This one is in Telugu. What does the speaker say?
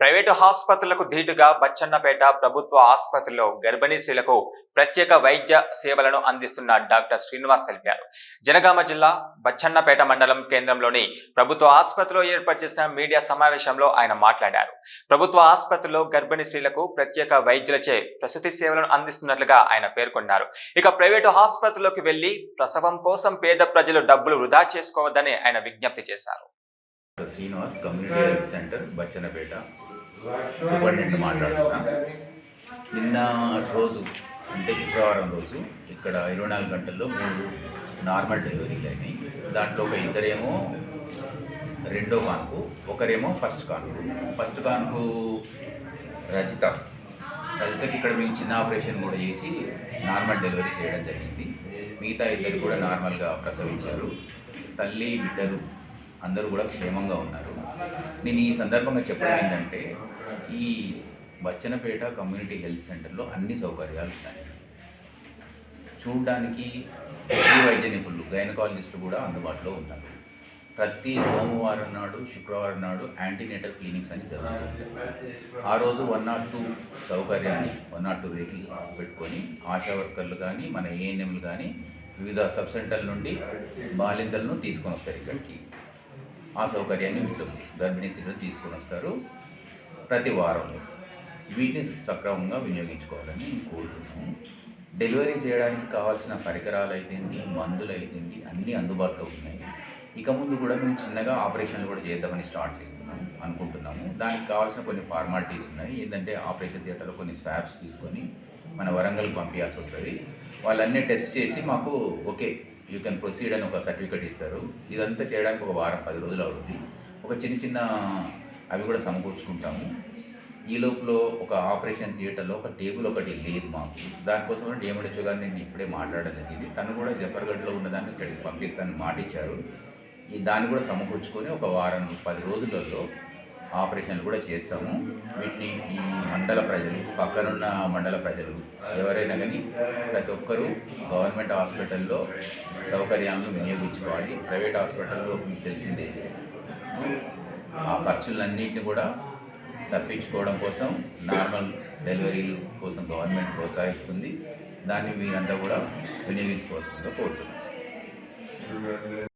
ప్రైవేటు ఆసుపత్రులకు ధీటుగా బచ్చన్నపేట ప్రభుత్వ ఆసుపత్రిలో గర్భిణీ స్త్రీలకు ప్రత్యేక వైద్య సేవలను అందిస్తున్న డాక్టర్ శ్రీనివాస్ తెలిపారు. జనగామ జిల్లా బచ్చన్నపేట మండలం కేంద్రంలోని ప్రభుత్వ ఆసుపత్రిలో ఏర్పాటు చేసిన మీడియా సమావేశంలో ఆయన మాట్లాడారు. ప్రభుత్వ ఆసుపత్రిలో గర్భిణీ స్త్రీలకు ప్రత్యేక వైద్యులచే ప్రసూతి సేవలను అందిస్తున్నట్లుగా ఆయన పేర్కొన్నారు. ఇక ప్రైవేటు ఆసుపత్రులకు వెళ్లి ప్రసవం కోసం పేద ప్రజలు డబ్బులు వృధా చేసుకోవద్దని ఆయన విజ్ఞప్తి చేశారు. Srinivas, community health centre Bachannapet superintendent మాట్లాడుతున్నా. నిన్న రోజు అంటే శుక్రవారం రోజు ఇక్కడ 24 గంటల్లో 3 నార్మల్ డెలివరీలు అయినాయి. దాంట్లో ఒక ఇద్దరేమో రెండో కాన్పు, ఒకరేమో ఫస్ట్ కాన్పు. ఫస్ట్ కాన్పు రజితకి ఇక్కడ మేము చిన్న ఆపరేషన్ కూడా చేసి నార్మల్ డెలివరీ చేయడం జరిగింది. మిగతా ఇద్దరు కూడా నార్మల్గా ప్రసవించారు. తల్లి బిడ్డలు అందరూ కూడా క్షేమంగా ఉన్నారు. నేను ఈ సందర్భంగా చెప్పడం ఏంటంటే, ఈ బచ్చన్నపేట కమ్యూనిటీ హెల్త్ సెంటర్లో అన్ని సౌకర్యాలు ఉన్నాయి. చూడడానికి వైద్య నిపుణులు, గైనకాలజిస్టు కూడా అందుబాటులో ఉన్నారు. ప్రతి సోమవారం నాడు, శుక్రవారం నాడు యాంటీనేటల్ క్లినిక్స్ అని జరుగుతుంది. ఆ రోజు 102 సౌకర్యాన్ని 102 వెహికల్ పెట్టుకొని ఆశా వర్కర్లు కానీ, మన ఏఎన్ఎంలు కానీ వివిధ సబ్ సెంటర్ల నుండి బాలింతలను తీసుకొని వస్తారు. ఇక్కడికి ఆ సౌకర్యాన్ని వీటిలో గర్భిణీ స్త్రీలు తీసుకొని వస్తారు. ప్రతి వారంలో వీటిని సక్రమంగా వినియోగించుకోవాలని కోరుతున్నాము. డెలివరీ చేయడానికి కావాల్సిన పరికరాలు అయితేంది, మందులు అయితేంది అన్నీ అందుబాటులో ఉన్నాయి. ఇక ముందు కూడా మేము చిన్నగా ఆపరేషన్లు కూడా చేద్దామని స్టార్ట్ చేస్తున్నాము అనుకుంటున్నాము. దానికి కావాల్సిన కొన్ని ఫార్మాలిటీస్ ఉన్నాయి. ఏంటంటే ఆపరేషన్ థియేటర్లో కొన్ని స్వాబ్స్ తీసుకొని మన వరంగల్కి పంపించాల్సి వస్తుంది. వాళ్ళన్నీ టెస్ట్ చేసి మాకు ఓకే యూ కెన్ ప్రొసీడ్ అని ఒక సర్టిఫికేట్ ఇస్తారు. ఇదంతా చేయడానికి ఒక వారం 10 రోజులు అవుతుంది. ఒక చిన్న అవి కూడా సమకూర్చుకుంటాము. ఈ లోపల ఒక ఆపరేషన్ థియేటర్లో ఒక టేబుల్ ఒకటి లేదు మాకు. దానికోసం డిఎంహెచ్ఓ గారు నేను ఇప్పుడే మాట్లాడడం జరిగింది. తను కూడా జఫర్గఢ్లో ఉన్నదాన్ని ఇక్కడికి పంపిస్తానని మాట ఇచ్చారు. దాన్ని కూడా సమకూర్చుకొని ఒక వారం 10 రోజులలో ఆపరేషన్లు కూడా చేస్తాము. వీటిని ఈ మండల ప్రజలు, పక్కనున్న మండల ప్రజలు ఎవరైనా కానీ ప్రతి ఒక్కరూ గవర్నమెంట్ హాస్పిటల్లో సౌకర్యాలను వినియోగించుకోవాలి. ప్రైవేట్ హాస్పిటల్లో మీకు తెలిసిందే ఆ ఖర్చులన్నింటినీ కూడా తప్పించుకోవడం కోసం నార్మల్ డెలివరీల కోసం గవర్నమెంట్ ప్రోత్సహిస్తుంది. దాన్ని మీరంతా కూడా వినియోగించుకోవాల్సిందిగా కోరుతున్నాను.